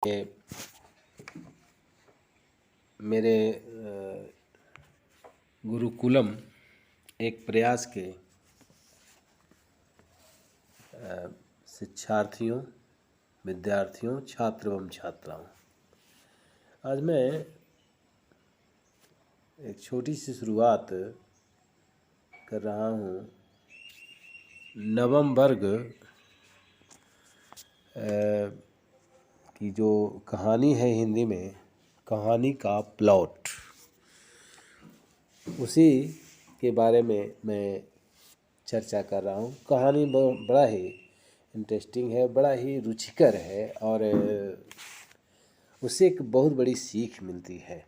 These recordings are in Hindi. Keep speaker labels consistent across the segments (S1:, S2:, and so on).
S1: ये मेरे गुरुकुलम एक प्रयास के शिक्षार्थियों, विद्यार्थियों, छात्र एवं छात्राओं, आज मैं एक छोटी सी शुरुआत कर रहा हूँ। नवम वर्ग की जो कहानी है, हिंदी में कहानी का प्लॉट, उसी के बारे में मैं चर्चा कर रहा हूँ। कहानी बड़ा ही इंटरेस्टिंग है, बड़ा ही रुचिकर है और उससे एक बहुत बड़ी सीख मिलती है।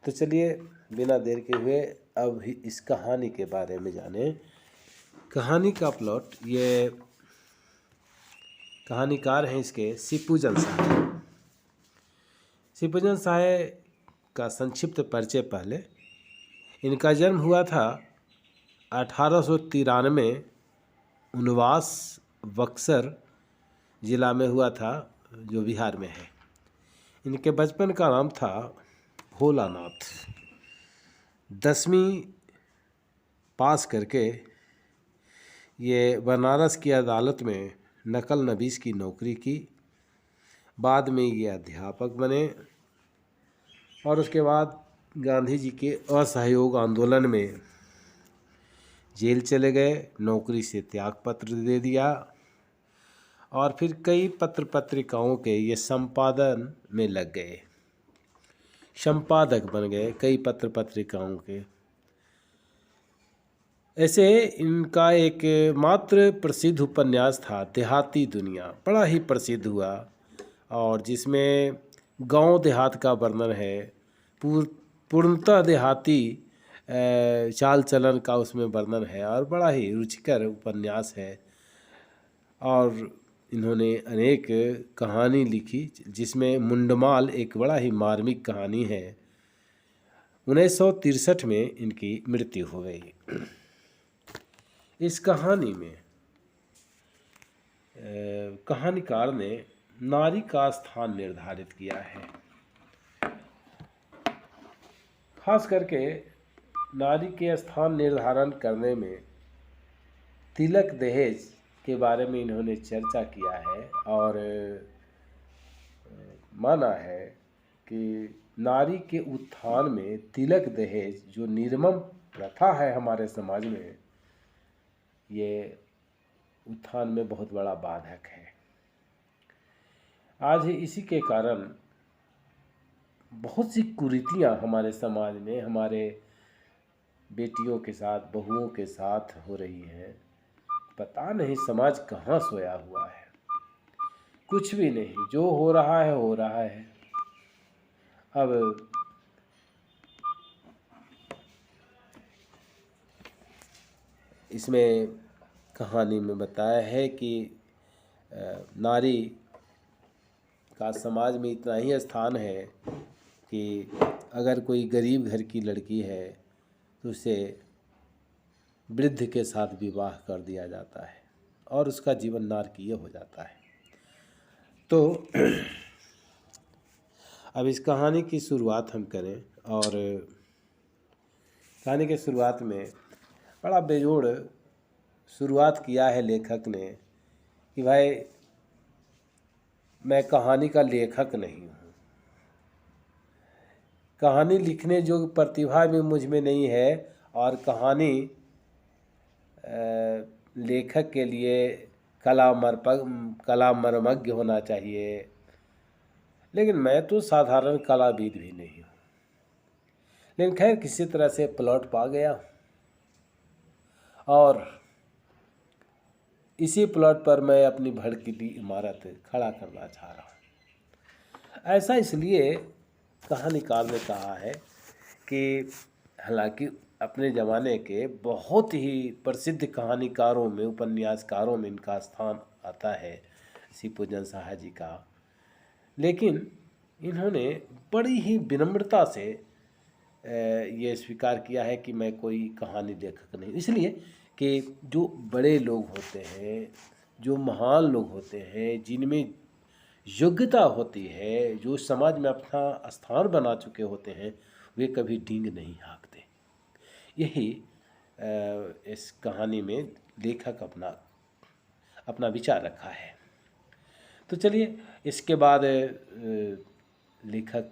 S1: तो चलिए बिना देर के हुए अब इस कहानी के बारे में जाने। कहानी का प्लॉट, ये कहानीकार हैं इसके शिवपूजन साय। शिवपूजन साय का संक्षिप्त परिचय पहले। इनका जन्म हुआ था 1893 उनवास बक्सर जिला में हुआ था, जो बिहार में है। इनके बचपन का नाम था भोलानाथ। 10वीं पास करके ये बनारस की अदालत में नकल नवीस की नौकरी की। बाद में ये अध्यापक बने और उसके बाद गांधी जी के असहयोग आंदोलन में जेल चले गए। नौकरी से त्यागपत्र दे दिया और फिर कई पत्र पत्रिकाओं के ये संपादन में लग गए, संपादक बन गए कई पत्र पत्रिकाओं के। ऐसे इनका एक मात्र प्रसिद्ध उपन्यास था देहाती दुनिया, बड़ा ही प्रसिद्ध हुआ और जिसमें गांव देहात का वर्णन है, पूर्णतः देहाती चाल चलन का उसमें वर्णन है और बड़ा ही रुचिकर उपन्यास है। और इन्होंने अनेक कहानी लिखी, जिसमें मुंडमाल एक बड़ा ही मार्मिक कहानी है। 1963 में इनकी मृत्यु हो गई। इस कहानी में कहानीकार ने नारी का स्थान निर्धारित किया है। खास करके नारी के स्थान निर्धारण करने में तिलक दहेज के बारे में इन्होंने चर्चा किया है और माना है कि नारी के उत्थान में तिलक दहेज जो निर्मम प्रथा है हमारे समाज में, ये उत्थान में बहुत बड़ा बाधक है। आज इसी के कारण बहुत सी कुरीतियाँ हमारे समाज में, हमारे बेटियों के साथ, बहुओं के साथ हो रही हैं। पता नहीं समाज कहाँ सोया हुआ है। कुछ भी नहीं, जो हो रहा है हो रहा है। अब इसमें कहानी में बताया है कि नारी का समाज में इतना ही स्थान है कि अगर कोई गरीब घर की लड़की है तो उसे वृद्ध के साथ विवाह कर दिया जाता है और उसका जीवन नारकीय हो जाता है। तो अब इस कहानी की शुरुआत हम करें और कहानी के शुरुआत में बड़ा बेजोड़ शुरुआत किया है लेखक ने कि भाई मैं कहानी का लेखक नहीं हूँ, कहानी लिखने जो प्रतिभा भी मुझ में नहीं है और कहानी लेखक के लिए कला मर्मज्ञ होना चाहिए, लेकिन मैं तो साधारण कलाविद भी नहीं हूँ। लेकिन खैर किसी तरह से प्लॉट पा गया और इसी प्लॉट पर मैं अपनी भड़कीली इमारत खड़ा करना चाह रहा हूँ। ऐसा इसलिए कहानीकार ने कहा है कि हालांकि अपने ज़माने के बहुत ही प्रसिद्ध कहानीकारों में, उपन्यासकारों में इनका स्थान आता है, शिवपूजन साय जी का, लेकिन इन्होंने बड़ी ही विनम्रता से ये स्वीकार किया है कि मैं कोई कहानी लेखक नहीं। इसलिए कि जो बड़े लोग होते हैं, जो महान लोग होते हैं, जिनमें योग्यता होती है, जो समाज में अपना स्थान बना चुके होते हैं, वे कभी डींग नहीं हाँकते। यही इस कहानी में लेखक अपना अपना विचार रखा है। तो चलिए, इसके बाद लेखक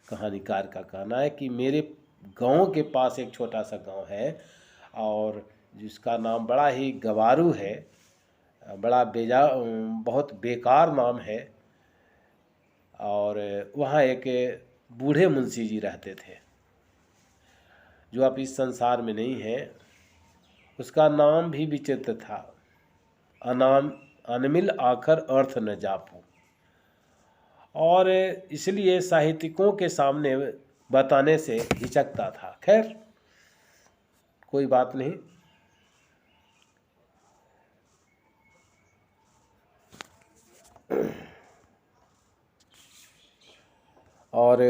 S1: कहानीकार का कहना है कि मेरे गांव के पास एक छोटा सा गांव है और जिसका नाम बड़ा ही गवारू है, बड़ा बहुत बेकार नाम है। और वहाँ एक बूढ़े मुंशी जी रहते थे जो अब इस संसार में नहीं है। उसका नाम भी विचित्र था, अनाम अनमिल आखर अर्थ न जापू, और इसलिए साहित्यिकों के सामने बताने से हिचकता था। खैर, कोई बात नहीं। और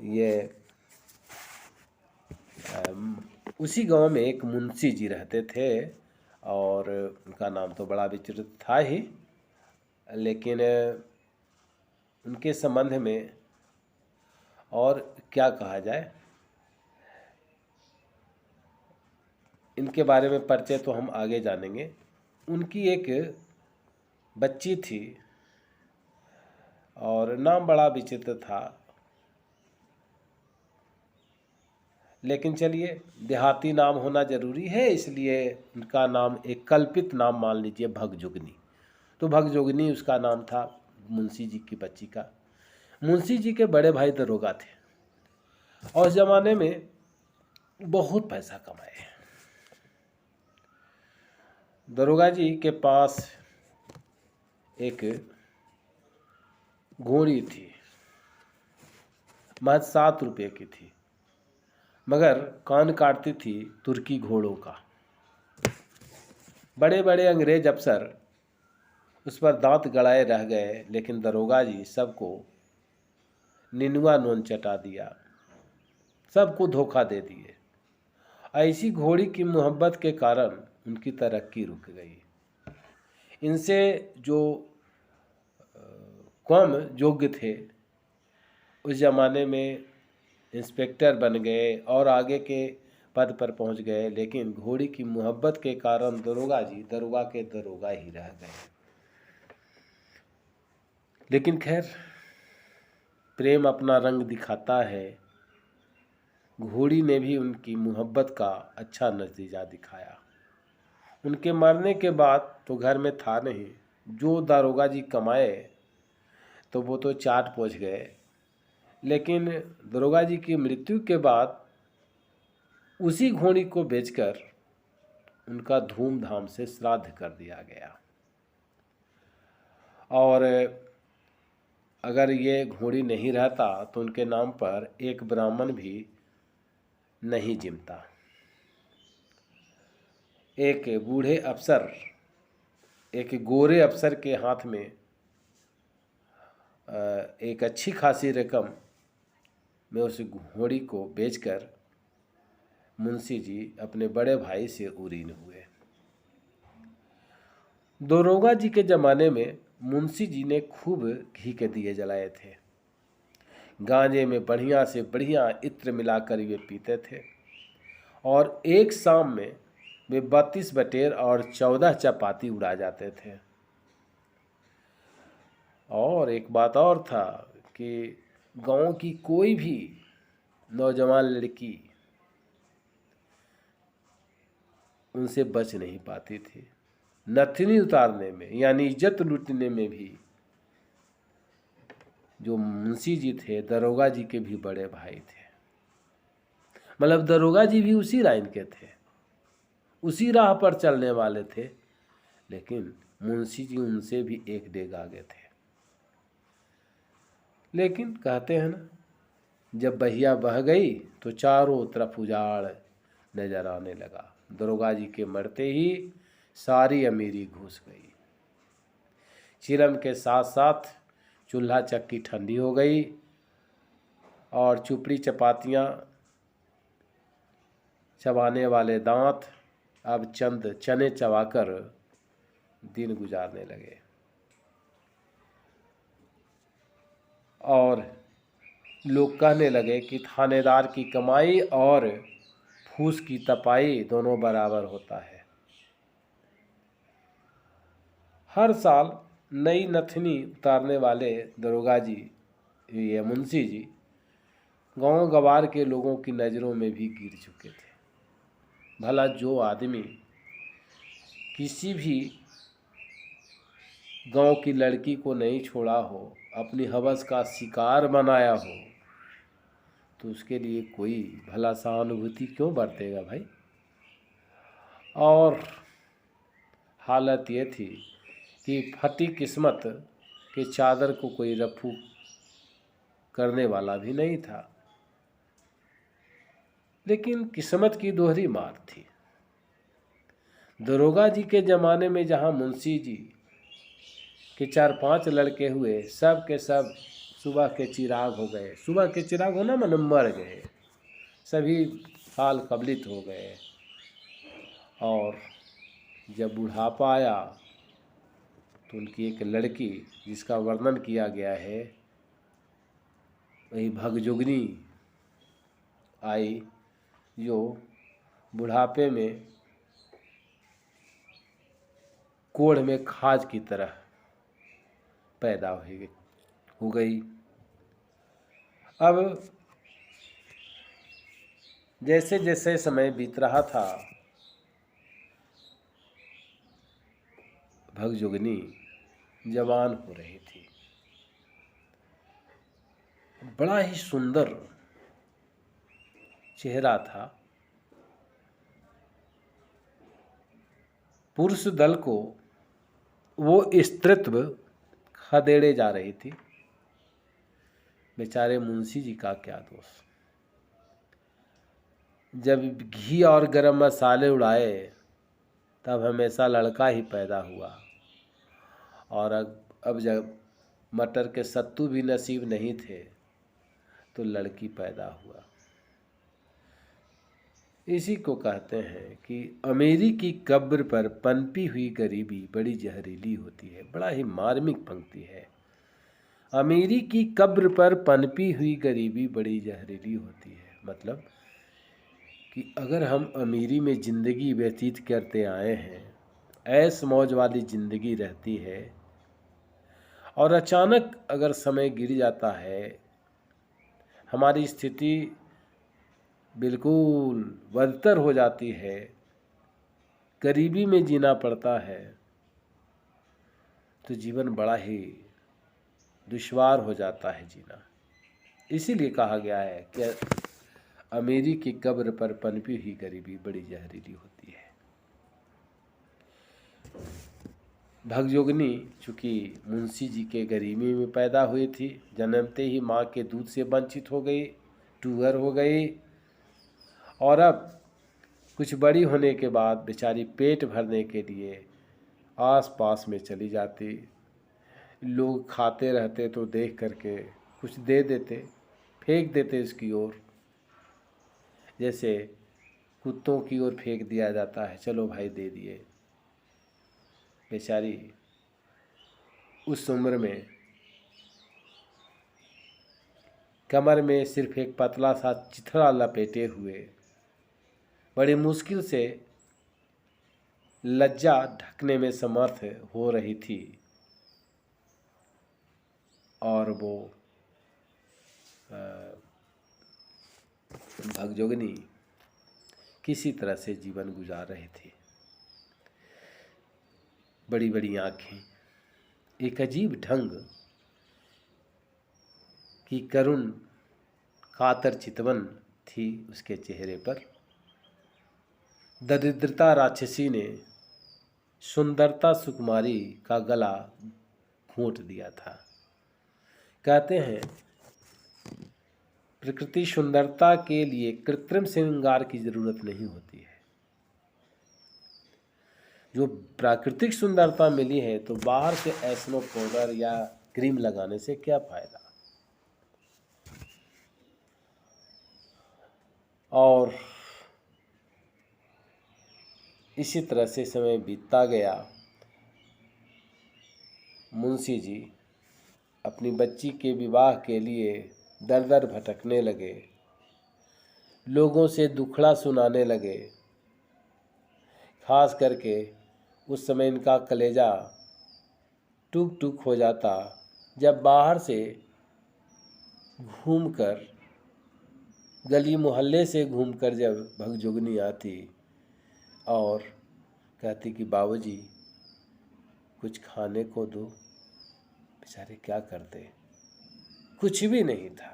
S1: ये उसी गांव में एक मुंशी जी रहते थे और उनका नाम तो बड़ा विचित्र था ही, लेकिन उनके संबंध में और क्या कहा जाए, इनके बारे में परिचय तो हम आगे जानेंगे। उनकी एक बच्ची थी और नाम बड़ा विचित्र था, लेकिन चलिए, देहाती नाम होना जरूरी है, इसलिए उनका नाम एक कल्पित नाम मान लीजिए, भगजुगनी। तो भगजुगनी उसका नाम था मुंशी जी की बच्ची का। मुंशी जी के बड़े भाई दरोगा थे और उस जमाने में बहुत पैसा कमाए। दरोगा जी के पास एक घोड़ी थी, महज 7 रुपये की थी, मगर कान काटती थी तुर्की घोड़ों का। बड़े बड़े अंग्रेज अफसर उस पर दांत गड़ाए रह गए, लेकिन दरोगा जी सबको निनुआ नोन चटा दिया, सबको धोखा दे दिए। ऐसी घोड़ी की मोहब्बत के कारण उनकी तरक्की रुक गई। इनसे जो कम योग्य थे उस ज़माने में इंस्पेक्टर बन गए और आगे के पद पर पहुंच गए, लेकिन घोड़ी की मोहब्बत के कारण दरोगा जी दरोगा के दरोगा ही रह गए। लेकिन खैर, प्रेम अपना रंग दिखाता है। घोड़ी ने भी उनकी मोहब्बत का अच्छा नतीजा दिखाया। उनके मरने के बाद तो घर में था नहीं, जो दरोगा जी कमाए तो वो तो चाट पहुँच गए, लेकिन दरोगा जी की मृत्यु के बाद उसी घोड़ी को बेचकर उनका धूमधाम से श्राद्ध कर दिया गया। और अगर ये घोड़ी नहीं रहता तो उनके नाम पर एक ब्राह्मण भी नहीं जिमता। एक बूढ़े अफसर, एक गोरे अफसर के हाथ में एक अच्छी खासी रकम में उस घोड़ी को बेचकर मुंशी जी अपने बड़े भाई से उरीन हुए। दरोगा जी के ज़माने में मुंशी जी ने खूब घी के दिए जलाए थे। गांजे में बढ़िया से बढ़िया इत्र मिलाकर वे पीते थे और एक शाम में वे 32 बटेर और 14 चपाती उड़ा जाते थे। और एक बात और था कि गांव की कोई भी नौजवान लड़की उनसे बच नहीं पाती थी। नथनी उतारने में यानी इज्जत लूटने में भी जो मुंशी जी थे, दरोगा जी के भी बड़े भाई थे। मतलब दरोगा जी भी उसी लाइन के थे, उसी राह पर चलने वाले थे, लेकिन मुंशी जी उनसे भी एक डेग आगे थे। लेकिन कहते हैं ना, जब बहिया बह गई तो चारों तरफ उजाड़ नजर आने लगा। दरोगा जी के मरते ही सारी अमीरी घुस गई। चिरम के साथ साथ चूल्हा चक्की ठंडी हो गई और चुपड़ी चपातियाँ चबाने वाले दांत अब चंद चने चबाकर दिन गुजारने लगे और लोग कहने लगे कि थानेदार की कमाई और फूस की तपाई दोनों बराबर होता है। हर साल नई नथनी उतारने वाले दरोगा जी या मुंशी जी गांव गवार के लोगों की नज़रों में भी गिर चुके थे। भला जो आदमी किसी भी गांव की लड़की को नहीं छोड़ा हो, अपनी हवस का शिकार बनाया हो, तो उसके लिए कोई भला सहानुभूति क्यों बरतेगा भाई। और हालत ये थी कि फटी किस्मत के चादर को कोई रफू करने वाला भी नहीं था। लेकिन किस्मत की दोहरी मार थी। दरोगा जी के ज़माने में जहाँ मुंशी जी के 4-5 लड़के हुए, सब के सब सुबह के चिराग हो गए। सुबह के चिराग होना मतलब मर गए, सभी हाल कबलित हो गए। और जब बुढ़ापा आया तो उनकी एक लड़की जिसका वर्णन किया गया है, वही भगजोगनी आई, जो बुढ़ापे में कोढ़ में खाज की तरह पैदा हो गई। अब जैसे जैसे समय बीत रहा था, भगजोगनी जवान हो रही थी। बड़ा ही सुंदर चेहरा था। पुरुष दल को वो स्त्रीत्व खदेड़े जा रही थी। बेचारे मुंशी जी का क्या दोष। जब घी और गरम मसाले उड़ाए तब हमेशा लड़का ही पैदा हुआ, और अब जब मटर के सत्तू भी नसीब नहीं थे तो लड़की पैदा हुआ। इसी को कहते हैं कि अमीरी की कब्र पर पनपी हुई गरीबी बड़ी जहरीली होती है। बड़ा ही मार्मिक पंक्ति है। अमीरी की कब्र पर पनपी हुई गरीबी बड़ी जहरीली होती है। मतलब कि अगर हम अमीरी में ज़िंदगी व्यतीत करते आए हैं, ऐश मौज वाली ज़िंदगी रहती है, और अचानक अगर समय गिर जाता है, हमारी स्थिति बिल्कुल बदतर हो जाती है, गरीबी में जीना पड़ता है, तो जीवन बड़ा ही दुश्वार हो जाता है जीना। इसीलिए कहा गया है कि अमीरी की कब्र पर पनपी हुई गरीबी बड़ी जहरीली होती है। भगजोगनी चूँकि मुंशी जी के गरीबी में पैदा हुई थी, जन्मते ही माँ के दूध से वंचित हो गई, टूअर हो गई, और अब कुछ बड़ी होने के बाद बेचारी पेट भरने के लिए आस पास में चली जाती। लोग खाते रहते तो देख करके कुछ दे देते, फेंक देते इसकी ओर, जैसे कुत्तों की ओर फेंक दिया जाता है, चलो भाई दे दिए। बेचारी उस उम्र में कमर में सिर्फ एक पतला सा चिथड़ा लपेटे हुए बड़ी मुश्किल से लज्जा ढकने में समर्थ हो रही थी, और वो भगजोगनी किसी तरह से जीवन गुजार रही थी। बड़ी बड़ी आँखें, एक अजीब ढंग की करुण कातर चितवन थी उसके चेहरे पर। दरिद्रता राक्षसी ने सुंदरता सुकुमारी का गला घोंट दिया था। कहते हैं प्रकृति सुंदरता के लिए कृत्रिम श्रृंगार की जरूरत नहीं होती है। जो प्राकृतिक सुंदरता मिली है तो बाहर से एस्नो पाउडर या क्रीम लगाने से क्या फायदा। और इसी तरह से समय बीतता गया। मुंशी जी अपनी बच्ची के विवाह के लिए दर दर भटकने लगे, लोगों से दुखड़ा सुनाने लगे। खास करके उस समय इनका कलेजा टूक टूक हो जाता जब बाहर से घूमकर, गली मोहल्ले से घूमकर जब भगजुगनी आती और कहती कि बाबूजी कुछ खाने को दो। बेचारे क्या करते, कुछ भी नहीं था।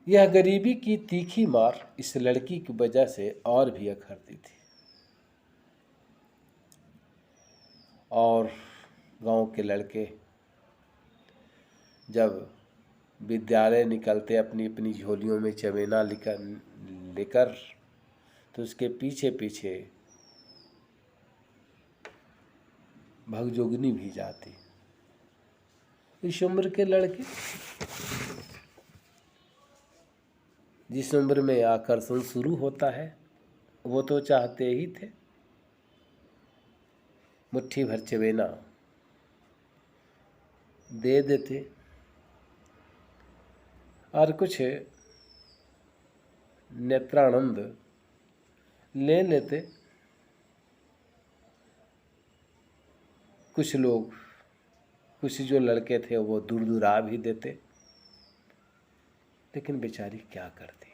S1: यह गरीबी की तीखी मार इस लड़की की वजह से और भी अखरती थी। और गांव के लड़के जब विद्यालय निकलते अपनी अपनी झोलियों में चमेना लेकर, तो उसके पीछे पीछे भगजोगनी भी जाती। इस उम्र के लड़के जिस उम्र में आकर्षण शुरू होता है वो तो चाहते ही थे मुट्ठी भर चमेना दे देते और कुछ नेत्रानंद ले लेते। कुछ लोग, कुछ जो लड़के थे वो दूर दूर आ भी देते, लेकिन बेचारी क्या करती।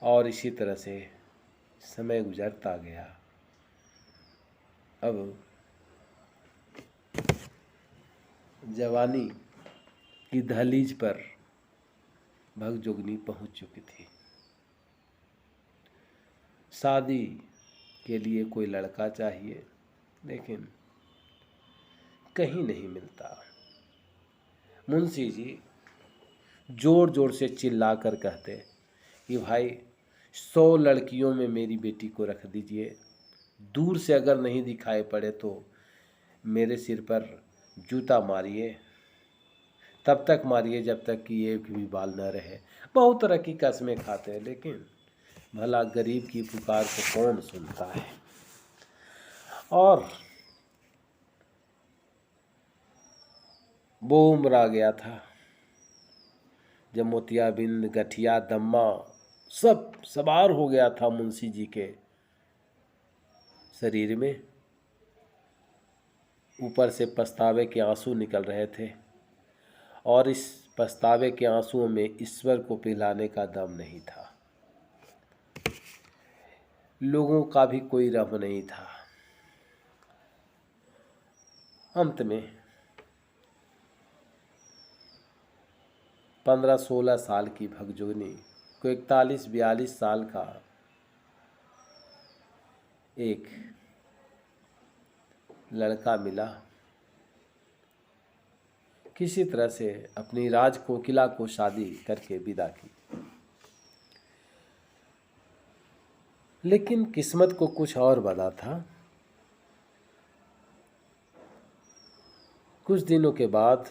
S1: और इसी तरह से समय गुजरता गया। अब जवानी की दहलीज पर भगजुगनी पहुंच चुकी थी। शादी के लिए कोई लड़का चाहिए, लेकिन कहीं नहीं मिलता। मुंशी जी जोर जोर से चिल्ला कर कहते कि भाई 100 लड़कियों में मेरी बेटी को रख दीजिए, दूर से अगर नहीं दिखाई पड़े तो मेरे सिर पर जूता मारिए, तब तक मारिए जब तक कि एक भी बाल न रहे। बहुत तरह की कस्में खाते हैं, लेकिन भला गरीब की पुकार को कौन सुनता है। और वो उम्र आ गया था जब मोतियाबिंद, गठिया, दम्मा सब सवार हो गया था मुंशी जी के शरीर में। ऊपर से पछतावे के आंसू निकल रहे थे, और इस पछतावे के आंसुओं में ईश्वर को पिलाने का दम नहीं था। लोगों का भी कोई रब नहीं था। अंत में 15-16 साल की भगजुगनी को 41-42 साल का एक लड़का मिला। किसी तरह से अपनी राज कोकिला को शादी करके विदा की, लेकिन किस्मत को कुछ और बना था। कुछ दिनों के बाद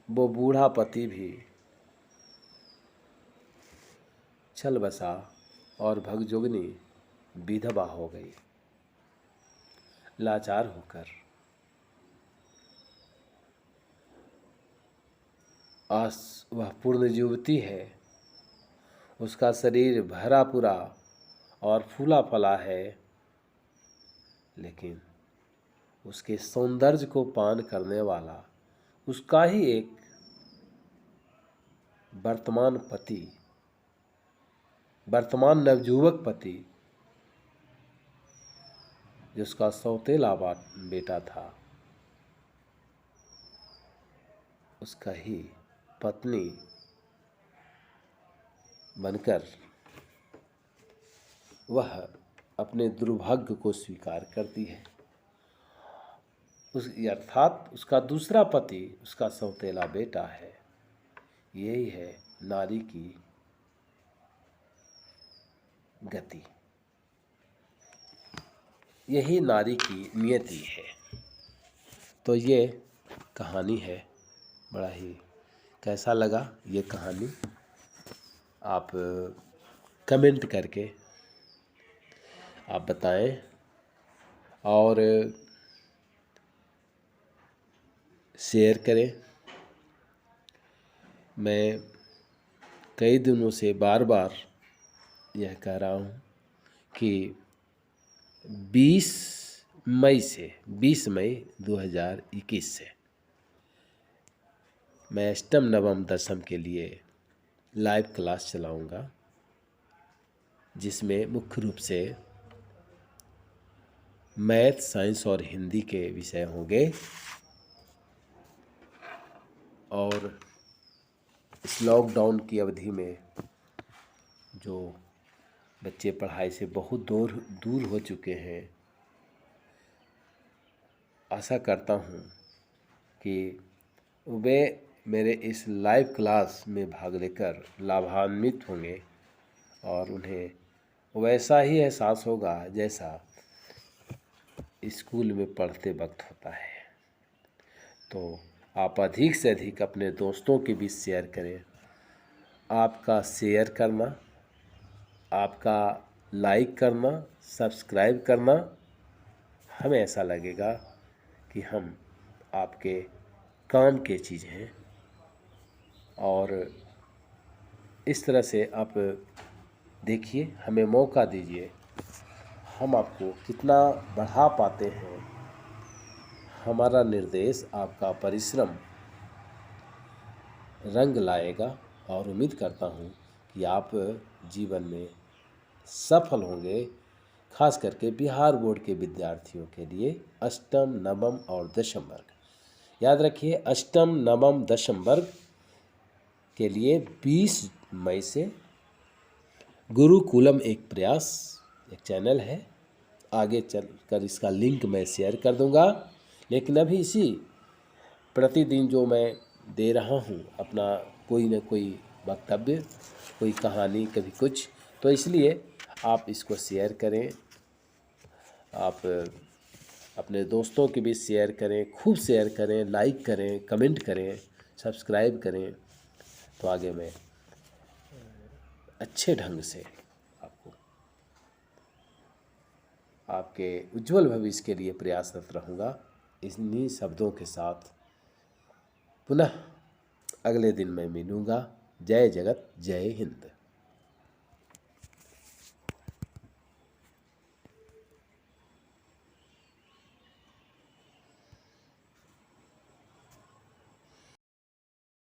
S1: वो बूढ़ा पति भी चल बसा और भगजुगनी विधवा हो गई। लाचार होकर आज वह पूर्ण युवती है, उसका शरीर भरा पूरा और फूला फला है, लेकिन उसके सौंदर्य को पान करने वाला उसका ही एक वर्तमान नवयुवक पति, जिसका सौतेला बेटा था, उसका ही पत्नी बनकर वह अपने दुर्भाग्य को स्वीकार करती है। अर्थात उसका दूसरा पति उसका सौतेला बेटा है। यही है नारी की गति, यही नारी की नियति है। तो ये कहानी है, बड़ा ही कैसा लगा ये कहानी। आप कमेंट करके आप बताएं और शेयर करें। मैं कई दिनों से बार बार यह कह रहा हूँ कि 20 मई 2021 से मैं अष्टम नवम दशम के लिए लाइव क्लास चलाऊँगा, जिसमें मुख्य रूप से मैथ, साइंस और हिंदी के विषय होंगे। और इस लॉकडाउन की अवधि में जो बच्चे पढ़ाई से बहुत दूर हो चुके हैं, आशा करता हूँ कि वे मेरे इस लाइव क्लास में भाग लेकर लाभान्वित होंगे और उन्हें वैसा ही एहसास होगा जैसा स्कूल में पढ़ते वक्त होता है। तो आप अधिक से अधिक अपने दोस्तों के बीच शेयर करें। आपका शेयर करना, आपका लाइक करना, सब्सक्राइब करना, हमें ऐसा लगेगा कि हम आपके काम के चीज़ हैं। और इस तरह से आप देखिए, हमें मौका दीजिए, हम आपको कितना बढ़ा पाते हैं। हमारा निर्देश, आपका परिश्रम रंग लाएगा और उम्मीद करता हूँ कि आप जीवन में सफल होंगे। खास करके बिहार बोर्ड के विद्यार्थियों के लिए अष्टम, नवम और दशम वर्ग, याद रखिए, अष्टम, नवम, दशम वर्ग के लिए 20 मई से गुरुकुलम एक प्रयास एक चैनल है, आगे चलकर इसका लिंक मैं शेयर कर दूंगा। लेकिन अभी इसी प्रतिदिन जो मैं दे रहा हूँ अपना कोई न कोई वक्तव्य, कोई कहानी, कभी कुछ, तो इसलिए आप इसको शेयर करें, आप अपने दोस्तों के बीच शेयर करें, खूब शेयर करें, लाइक करें, कमेंट करें, सब्सक्राइब करें। तो आगे मैं अच्छे ढंग से आपको आपके उज्जवल भविष्य के लिए प्रयासरत रहूँगा। इन्हीं शब्दों के साथ पुनः अगले दिन मैं मिलूँगा। जय जगत, जय हिंद।